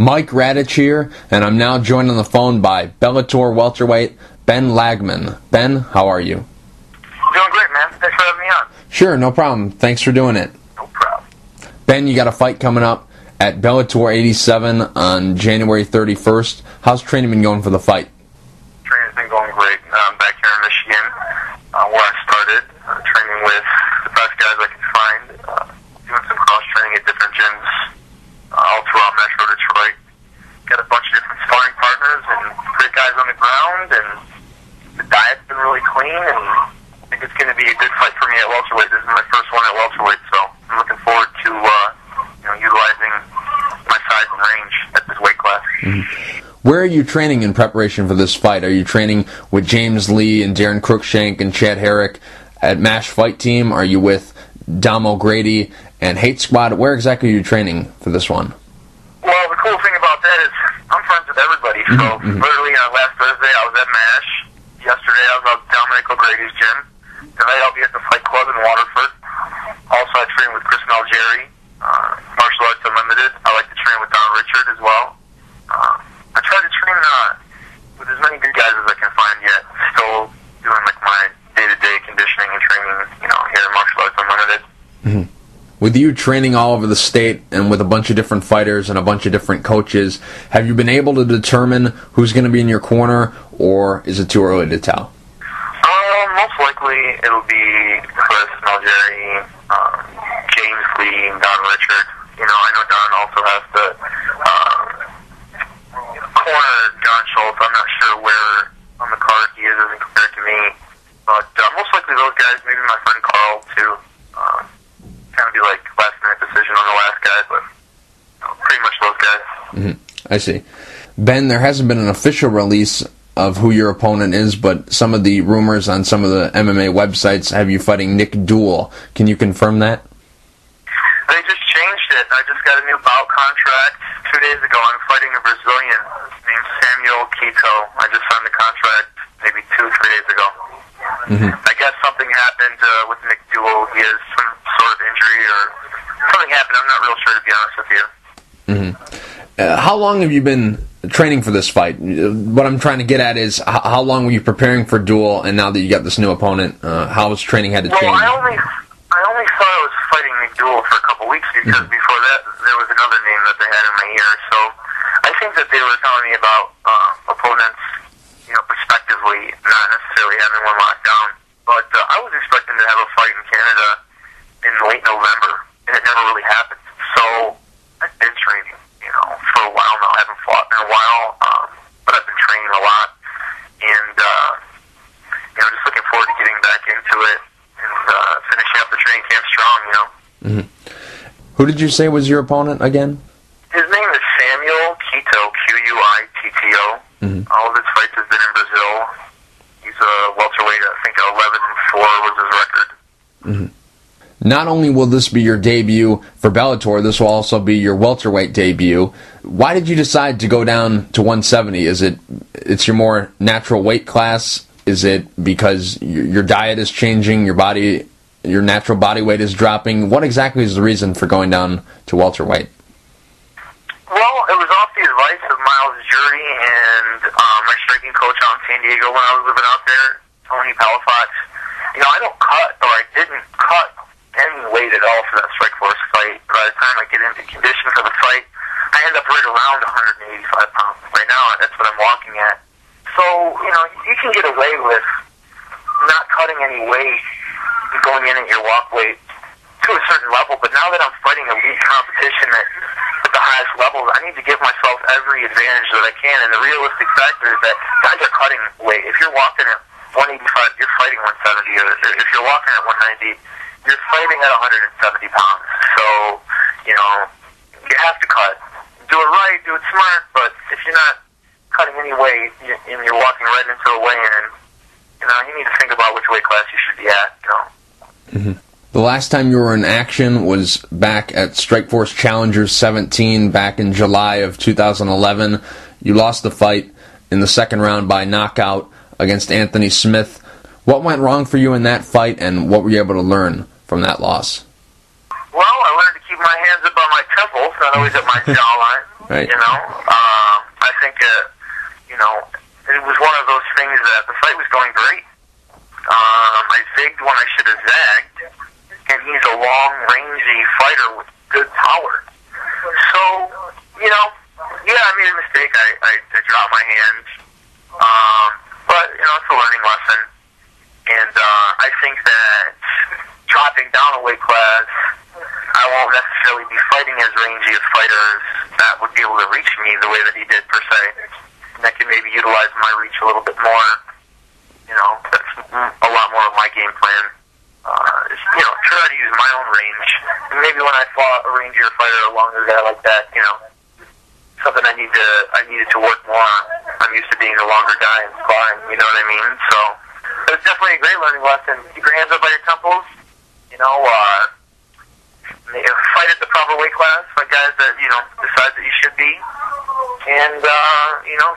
Mike Radich here, and I'm now joined on the phone by Bellator Welterweight Ben Lagman. Ben, how are you? Doing great, man. Thanks for having me on. Sure, no problem. Thanks for doing it. No problem. Ben, you got a fight coming up at Bellator 87 on January 31st. How's training been going for the fight? Training's been going great. I'm back here in Michigan, where I started, training with the best guys I could find, doing some cross-training at different gyms all throughout Metro Detroit. Got a bunch of different sparring partners and great guys on the ground, and the diet's been really clean, and I think it's going to be a good fight for me at welterweight. This is my first one at welterweight, so I'm looking forward to utilizing my size and range at this weight class. Mm-hmm. Where are you training in preparation for this fight? Are you training with James Lee and Daron Cruickshank and Chad Herrick at MASH Fight Team? Are you with Dom O'Grady and Hate Squad? Where exactly are you training for this one? Well, the cool thing about that is I'm friends with everybody. So literally last Thursday I was at MASH. Yesterday I was at Dominic O'Grady's gym. Tonight I'll be at the Fight Club in Waterford. Also I train with Chris Malgeri, Martial Arts Unlimited. I like to train with Don Richard as well. I try to train with as many good guys as I can find yet. Still doing like my day-to-day conditioning and training, here in Martial Arts Unlimited. Mm-hmm. With you training all over the state and with a bunch of different fighters and a bunch of different coaches, have you been able to determine who's going to be in your corner, or is it too early to tell? Most likely it'll be Chris Malgeri, James Lee, and Don Richard. I know Don also has the corner John Schultz. I'm not sure where on the card he is as compared to me, but most likely those guys, maybe my friend Carl too. Kind of be like last minute decision on the last guy, but pretty much those guys. I see. Ben, there hasn't been an official release of who your opponent is, but some of the rumors on some of the MMA websites have you fighting Nick Duel. Can you confirm that? They just changed it. I just got a new bout contract 2 days ago. I'm fighting a Brazilian named Samuel Quito. I just signed the contract maybe 2-3 days ago. I guess something happened with Nick Duel. He has some sort of injury or something happened. I'm not real sure, to be honest with you. How long have you been training for this fight? What I'm trying to get at is how long were you preparing for Duel, and now that you got this new opponent, how has training had to change? Well, I only thought I was fighting Nick Duel for a couple weeks because before that there was another name that they had in my ear. So I think that they were telling me about opponents, prospectively, not necessarily having one locked down. But I was expecting to have a fight in Canada in late November, and it never really happened. So I've been training, for a while now. I haven't fought in a while, but I've been training a lot, and just looking forward to getting back into it and finishing up the training camp strong. Who did you say was your opponent again? His name is Samuel Quito, Quitto. All of his fights have been in Brazil. He's a welterweight. I think 11-4 was his record. Not only will this be your debut for Bellator, this will also be your welterweight debut. Why did you decide to go down to 170? Is it's your more natural weight class? Is it because your diet is changing, your natural body weight is dropping? What exactly is the reason for going down to welterweight? Well, it was off the advice of Miles Jury and my striking coach out in San Diego when I was living out there, Tony Palafox. I don't cut, or I didn't cut any weight at all for that Strikeforce fight. By the time I get into condition for the fight, I end up right around 185 pounds. Right now, that's what I'm walking at. So, you can get away with not cutting any weight and going in at your walk weight to a certain level, but now that I'm fighting elite competition at the highest levels, I need to give myself every advantage that I can, and the realistic factor is that guys are cutting weight. If you're walking at 185, you're fighting 170, or if you're walking at 190, you're fighting at 170 pounds. So, you have to cut. Do it right, do it smart, but if you're not cutting any weight and you're walking right into a weigh-in, you need to think about which weight class you should be at, The last time you were in action was back at Strikeforce Challengers 17 back in July of 2011. You lost the fight in the second round by knockout against Anthony Smith. What went wrong for you in that fight, and what were you able to learn from that loss? Well, I learned to keep my hands up on my temples, not always at my jawline. Right. I think, it was one of those things that the fight was going great. I zigged when I should have zagged, and he's a long, rangy fighter with good power. So, I made a mistake. I dropped my hands. But, it's a learning lesson. And I think that dropping down a weight class, I won't necessarily be fighting as rangy as fighters that would be able to reach me the way that he did, per se. And that can maybe utilize my reach a little bit more. That's a lot more of my game plan. Try to use my own range. And maybe when I fought a rangier fighter, a longer guy like that, something I needed to work more on. I'm used to being a longer guy and sparring, you know what I mean? So it was definitely a great learning lesson. Keep your hands up by your temples. Fight at the proper weight class, like guys that decide that you should be, and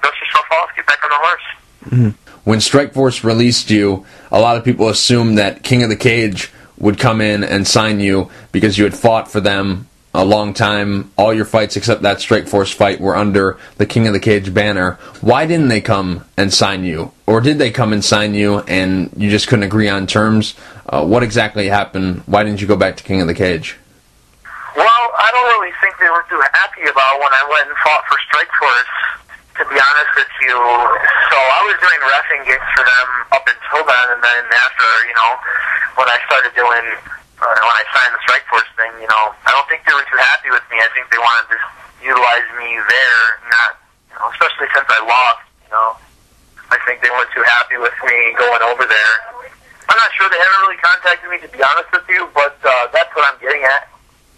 dust yourself off, get back on the horse. Mm-hmm. When Strikeforce released you, a lot of people assumed that King of the Cage would come in and sign you because you had fought for them a long time. All your fights except that Strikeforce fight were under the King of the Cage banner. Why didn't they come and sign you? Or did they come and sign you and you just couldn't agree on terms? What exactly happened? Why didn't you go back to King of the Cage? Well, I don't really think they were too happy about when I went and fought for Strikeforce, to be honest with you. So I was doing reffing gigs for them up until then, and then after, when I started doing, when I signed the Strikeforce thing, I don't think they were too happy with me. I think they wanted to utilize me there, not, especially since I lost, I think they weren't too happy with me going over there. I'm not sure, they haven't really contacted me, to be honest with you, but that's what I'm getting at.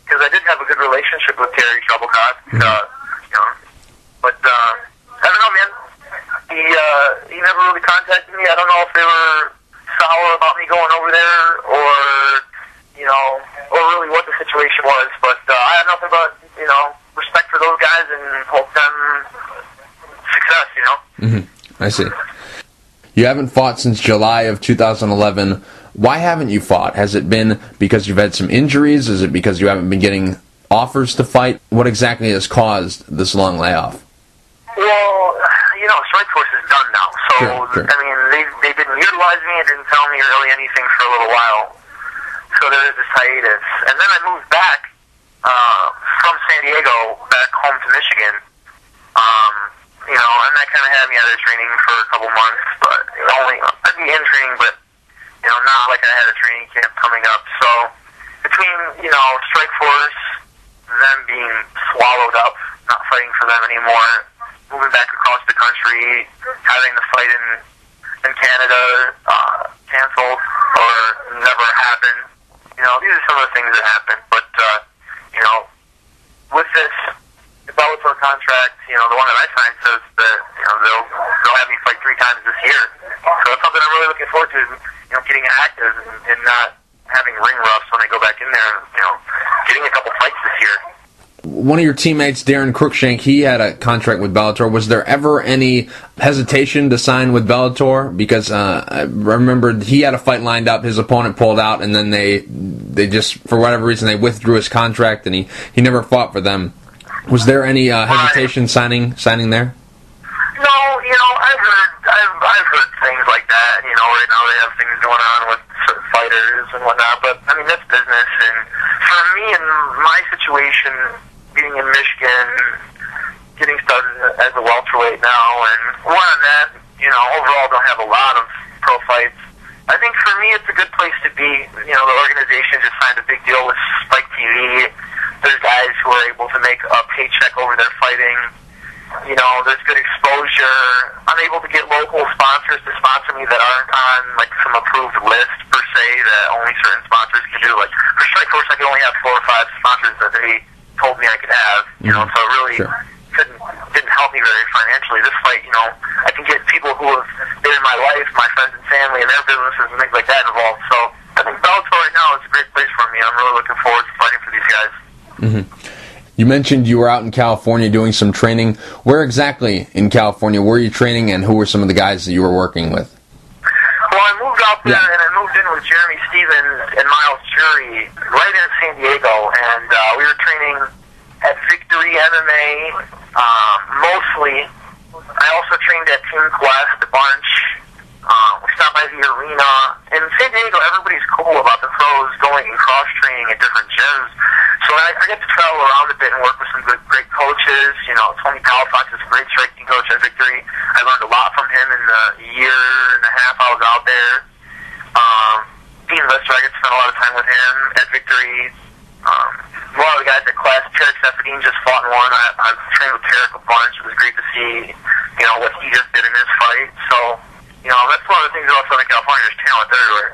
Because I did have a good relationship with Terry Shuttlecock, but I don't know, man. He never really contacted me. I don't know if they were sour about me going over there, or really what the situation was. But I have nothing but respect for those guys and hope them success. Mm-hmm. I see. You haven't fought since July of 2011. Why haven't you fought? Has it been because you've had some injuries? Is it because you haven't been getting offers to fight? What exactly has caused this long layoff? Well, Strikeforce is done now. So, sure. I mean, they didn't utilize me and didn't tell me really anything for a little while. So there is this hiatus. And then I moved back from San Diego back home to Michigan. And that kind of had me out of training for a couple months. But I'd be in training, but not like I had a training camp coming up. So between, Strikeforce, them being swallowed up, not fighting for them anymore, moving back across the country, having the fight in Canada canceled or never happened. These are some of the things that happened. But, with this Bellator contract, the one that I signed says that, they'll have me fight 3 times this year. So that's something I'm really looking forward to, getting active and not having ring roughs when I go back in there and, getting a couple fights this year. One of your teammates, Daron Cruickshank, he had a contract with Bellator. Was there ever any hesitation to sign with Bellator? Because I remember he had a fight lined up, his opponent pulled out, and then they just, for whatever reason, they withdrew his contract, and he never fought for them. Was there any hesitation signing there? No, I've heard things like that. Right now they have things going on with certain fighters and whatnot, but I mean that's business. And for me, in my situation, being in Michigan, getting started as a welterweight now, and one on that, overall don't have a lot of pro fights. I think for me it's a good place to be. The organization just signed a big deal with Spike TV. There's guys who are able to make a paycheck over their fighting. There's good exposure. I'm able to get local sponsors to sponsor me that aren't on, like, some approved list, per se, that only certain sponsors can do. Like, for Strikeforce, I could only have 4 or 5 sponsors that they told me I could have, so it really didn't help me very financially. This fight, I can get people who have been in my life, my friends and family, and their businesses and things like that involved. So I think Bellator right now is a great place for me. I'm really looking forward to fighting for these guys. Mm-hmm. You mentioned you were out in California doing some training. Where exactly in California were you training, and who were some of the guys that you were working with? Well, I moved out there, and I moved in with Jeremy Stevens and Miles Jury right in San Diego, and we were training at Victory MMA, mostly. I also trained at Team Quest a bunch. We stopped by the arena. In San Diego, everybody's cool about the pros going and cross-training at different gyms. So I get to travel around a bit and work with some great coaches. You know, Tony Palafox is a great striking coach at Victory. I learned a lot from him in the year and a half I was out there. Dean Lister, I get to spend a lot of time with him at Victory. A lot of the guys at Class, Tarek Seferdine just fought in one. I've trained with Tarek a bunch. It was great to see, you know, what he just did in his fight. So, you know, that's one of the things about Southern California. There's talent everywhere.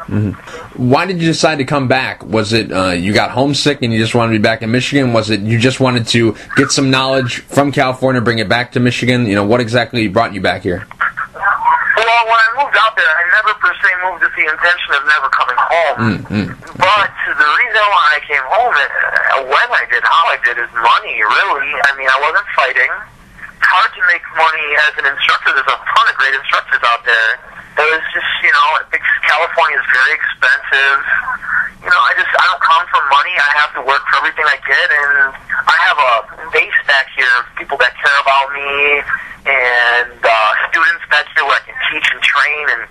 Mm-hmm. Why did you decide to come back? Was it you got homesick and you just wanted to be back in Michigan? Was it you just wanted to get some knowledge from California, bring it back to Michigan? You know, what exactly brought you back here? Well, when I moved out there, I never per se moved with the intention of never coming home. But the reason why I came home, when I did, how I did, is money, really. I mean, I wasn't fighting. It's hard to make money as an instructor. There's a ton of great instructors out there. It was just, you know, California is very expensive. You know, I don't come from money. I have to work for everything I get, and I have a base back here of people that care about me, and students back here where I can teach and train and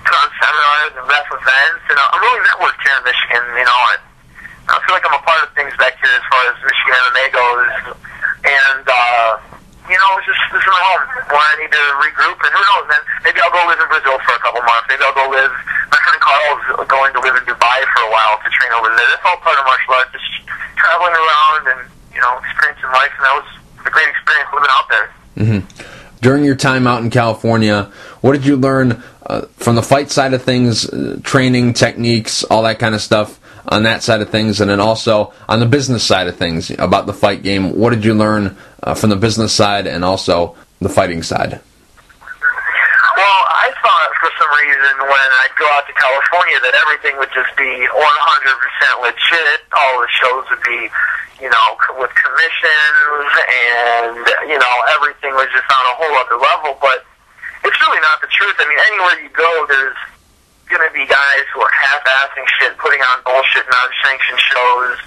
put on seminars and ref events. And I'm really networked here in Michigan, you know. I feel like I'm a part of things back here as far as Michigan MMA goes. And, you know, this is my home where I need to regroup. And who knows, man, maybe I'll go live in Brazil for a couple months. Maybe I'll go live, my friend Carl's going to live in Dubai for a while to train over there. That's all part of martial arts, just traveling around and, you know, experiencing life. And that was a great experience living out there. Mm-hmm. During your time out in California, what did you learn from the fight side of things, training, techniques, all that kind of stuff on that side of things, and then also on the business side of things about the fight game? What did you learn from the business side and also the fighting side? Well, I thought for some reason when I'd go out to California that everything would just be 100% legit. All the shows would be, you know, with commissions, and, you know, everything was just on a whole other level. But it's really not the truth. I mean, anywhere you go, there's going to be guys who are half-assing shit, putting on bullshit, non-sanctioned shows,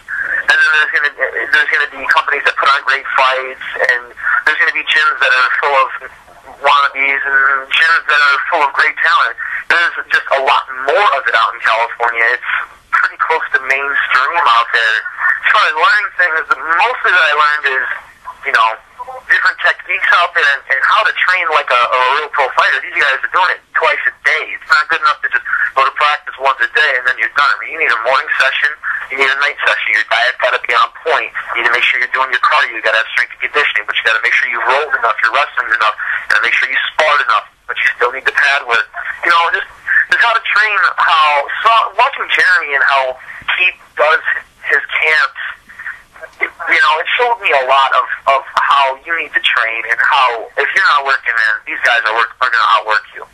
and then there's going to be companies that put on great fights, and there's going to be gyms that are full of wannabes and gyms that are full of great talent. There's just a lot more of it out in California. It's pretty close to mainstream out there. As far as learning things, mostly that I learned is, you know, different techniques out there and how to train like a real pro fighter. These guys are doing it twice a day. It's not good enough to just go to practice once a day and then you're done. I mean, you need a morning session, you need a night session. Your diet's got to be on point. You need to make sure you're doing your cardio. You got to have strength and conditioning, but you got to make sure you rolled enough, you're wrestling enough. You got to make sure you sparred enough, but you still need the pad work. You know, just how to train. Watching Jeremy and how he does his camps, you know, it showed me a lot of how you need to train and how, if you're not working, man, these guys are going to outwork you.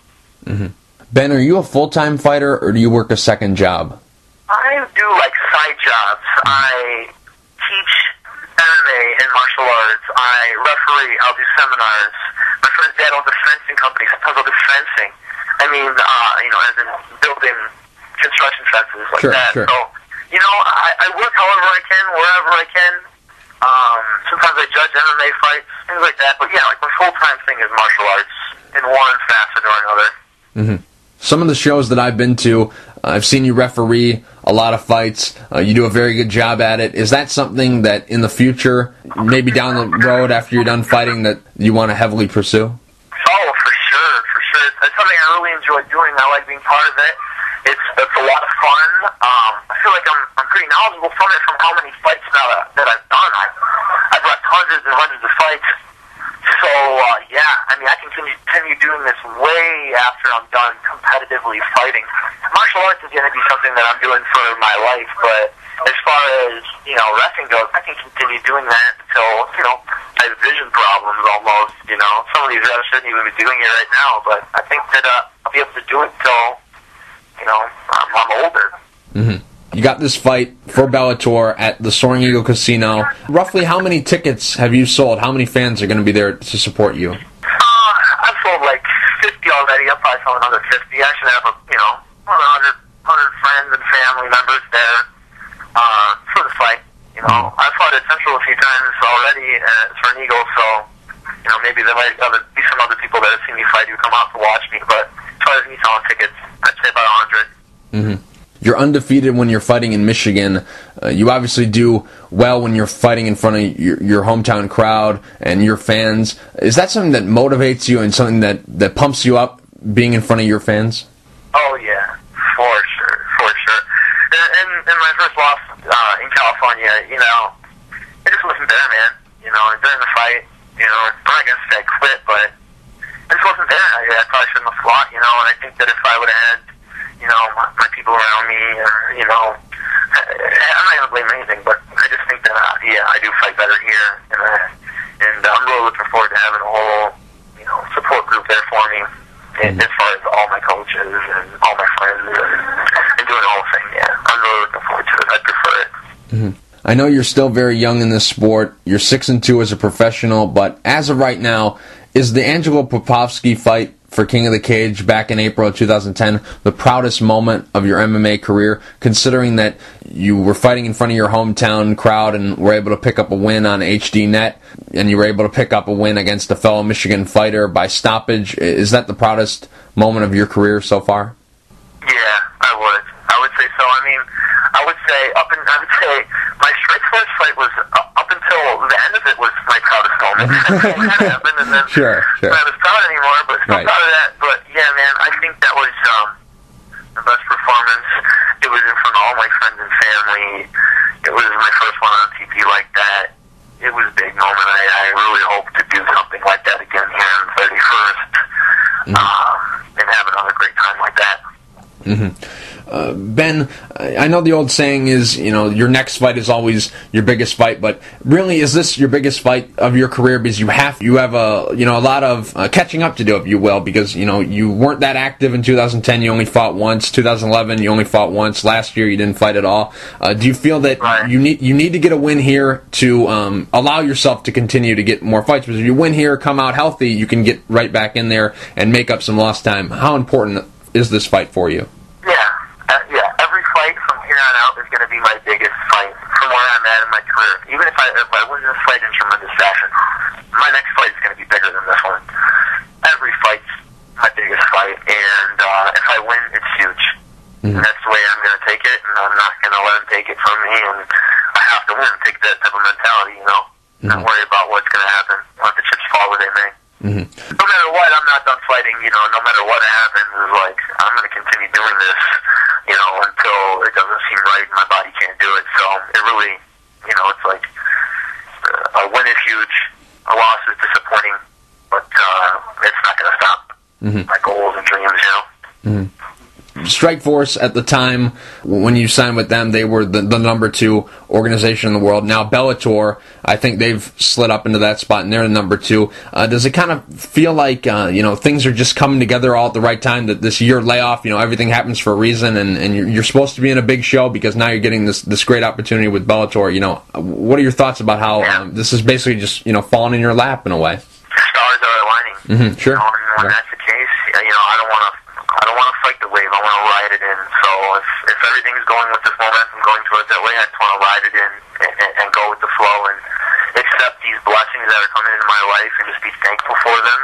Mm-hmm. Ben, are you a full-time fighter, or do you work a second job? I do, like, side jobs. I teach MMA and martial arts. I referee. I'll do seminars. My friend's dad owns a fencing company. Sometimes I'll do fencing. I mean, you know, as in building construction fences like that. Sure. So, you know, I work however I can, wherever I can. Sometimes I judge MMA fights, things like that. But yeah, like my full-time thing is martial arts in one facet or another. Mm-hmm. Some of the shows that I've been to, I've seen you referee a lot of fights. You do a very good job at it. Is that something that in the future, maybe down the road after you're done fighting, that you want to heavily pursue? Oh, for sure. It's something I really enjoy doing. I like being part of it. It's a lot of fun. I feel like I'm pretty knowledgeable from it, from how many fights that I've done. I've left hundreds and hundreds of fights. So, yeah, I mean, I can continue doing this way after I'm done competitively fighting. Martial arts is going to be something that I'm doing for my life, but as far as, you know, wrestling goes, I can continue doing that until, you know, I have vision problems almost, you know. Some of these reps shouldn't even be doing it right now, but I think that I'll be able to do it until, you know, I'm older. Mm-hmm. You got this fight for Bellator at the Soaring Eagle Casino. Roughly how many tickets have you sold? How many fans are going to be there to support you? I've sold like 50 already. I'll probably sell another 50. I should have, 100 friends and family members there for the fight. You know, I've fought at Central a few times already for an Eagle, so, you know, maybe there might be some other people that have seen me fight who come out to watch me, but as far as me selling tickets, I'd say about 100. You're undefeated when you're fighting in Michigan. You obviously do well when you're fighting in front of your hometown crowd and your fans. Is that something that motivates you and something that pumps you up, being in front of your fans? Oh, yeah, for sure. And my first loss in California, you know, it just wasn't there, man. You know, during the fight, you know, I'm not going to say I quit, but it just wasn't there. I probably shouldn't have fought, you know, and I think that if I would have had, you know, my people around me, or, you know, I'm not going to blame anything, but I just think that, yeah, I do fight better here, and I'm really looking forward to having a whole, you know, support group there for me, as far as all my coaches and all my friends, and doing the whole thing, yeah. I'm really looking forward to it. I prefer it. I know you're still very young in this sport. You're 6-2 as a professional, but as of right now, is the Angelo Popovsky fight for King of the Cage back in April of 2010 the proudest moment of your MMA career, considering that you were fighting in front of your hometown crowd and were able to pick up a win on HDNet, and you were able to pick up a win against a fellow Michigan fighter by stoppage? Is that the proudest moment of your career so far? Yeah, I would say so. I mean, I would say my Strikeforce fight was up until the end of it was my proudest moment. That happened, and then Sure. I'm not as proud anymore, but still Right. proud of that. But yeah, man, I think that was the best performance. It was in front of all my friends and family. It was my first one on TV like that. It was a big moment. I really hope to do something like that again here on the 31st, and have another great time like that. Ben, I know the old saying is, you know, your next fight is always your biggest fight, but really, is this your biggest fight of your career? Because you have a lot of catching up to do, if you will, because, you know, you weren't that active in 2010. You only fought once. 2011, you only fought once. Last year, you didn't fight at all. Do you feel that you need to get a win here to allow yourself to continue to get more fights? Because if you win here, come out healthy, you can get right back in there and make up some lost time. How important is this fight for you? Yeah. Every fight from here on out is going to be my biggest fight from where I'm at in my career. Even if I win this fight in tremendous fashion, my next fight is going to be bigger than this one. Every fight's my biggest fight, and if I win, it's huge. And that's the way I'm going to take it, and I'm not going to let them take it from me, and I have to win. Take that type of mentality, you know. Not worry about what's going to happen. Let the chips fall where they may. No matter what, I'm not done fighting, you know. No matter what happens, is like, I'm going to continue doing this, you know, until it doesn't seem right and my body can't do it. So it really, you know, it's like a win is huge, a loss is disappointing, but it's not going to stop my goals and dreams, you know. Strikeforce at the time, when you signed with them, they were the number 2 organization in the world. Now Bellator, I think they've slid up into that spot, and they're the number 2. Does it kind of feel like things are just coming together all at the right time? That this year layoff, everything happens for a reason, and you're supposed to be in a big show because now you're getting this great opportunity with Bellator. What are your thoughts about how this is basically just falling in your lap in a way? Stars are aligning. Sure. When that's the case, I don't want to fight the wave. I want to ride it in. So if everything's going with this momentum, going towards that way, I just want to ride it in and go with the flow and accept these blessings that are coming into my life and just be thankful for them.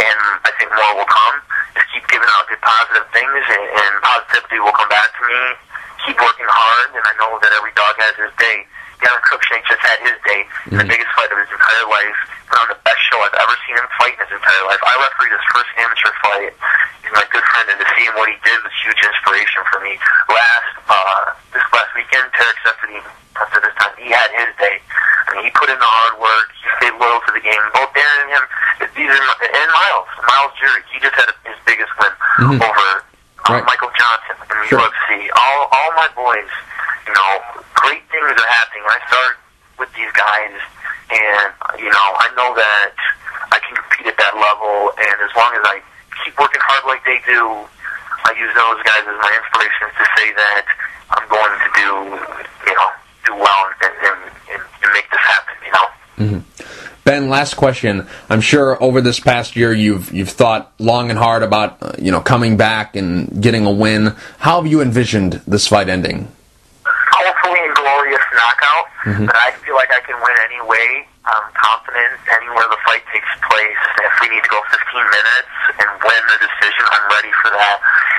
And I think more will come. Just keep giving out good positive things, and positivity will come back to me. Keep working hard, and I know that every dog has his day. Daron Cruickshank just had his day, the biggest fight of his entire life. Put on the best show I've ever seen him fight in his entire life. I refereed his first amateur fight. He's my good friend, and to see him what he did was huge inspiration for me. This last weekend, Tarek Seferdine, after this time, he had his day. I mean, he put in the hard work. He stayed loyal to the game. Both Daron and him, and Miles Jury, he just had his biggest win over Michael Johnson in the UFC. All my boys, great things are happening. I start with these guys, and I know that I can compete at that level, and as long as I keep working hard like they do, I use those guys as my inspirations to say that I'm going to do well and make this happen, Ben, last question. I'm sure over this past year you've thought long and hard about coming back and getting a win. How have you envisioned this fight ending? Hopefully in glorious knockout, but I feel like I can win any way. I'm confident anywhere the fight takes place. If we need to go 15 minutes and win the decision, I'm ready for that.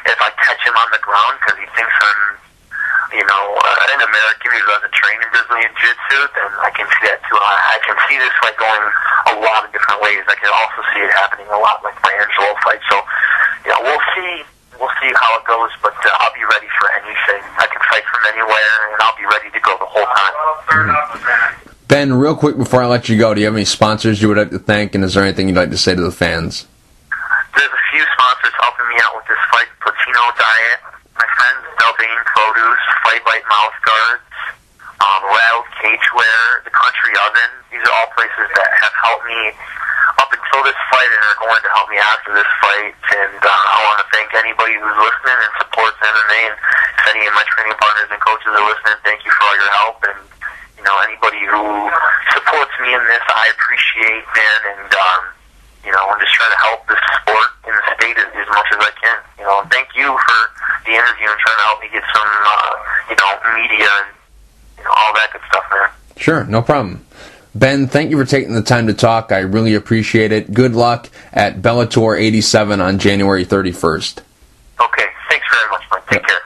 If I catch him on the ground because he thinks I'm, an American who doesn't train in Brazilian Jiu-Jitsu, then I can see that too. I can see this fight going a lot of different ways. I can also see it happening a lot like my Angelo fight. So, we'll see. We'll see how it goes, but I'll be ready for anything. I can fight from anywhere, and I'll be ready to go the whole time. Ben, real quick before I let you go, do you have any sponsors you would like to thank, and is there anything you'd like to say to the fans? There's a few sponsors helping me out with this fight. Platino Diet, my friends Delvane Produce, Fight Light Mouth Guards, Rattled Cageware, The Country Oven. These are all places that have helped me up until this fight and are going to help me after this fight. And I want to thank anybody who's listening and supports MMA. And if any of my training partners and coaches are listening, thank you for all your help. And anybody who supports me in this, I appreciate, man. And I'm just trying to help this sport in the state as much as I can. Thank you for the interview and trying to help me get some, media and all that good stuff, man. Sure, no problem. Ben, thank you for taking the time to talk. I really appreciate it. Good luck at Bellator 87 on January 31st. Okay, thanks very much, Mike. Take care.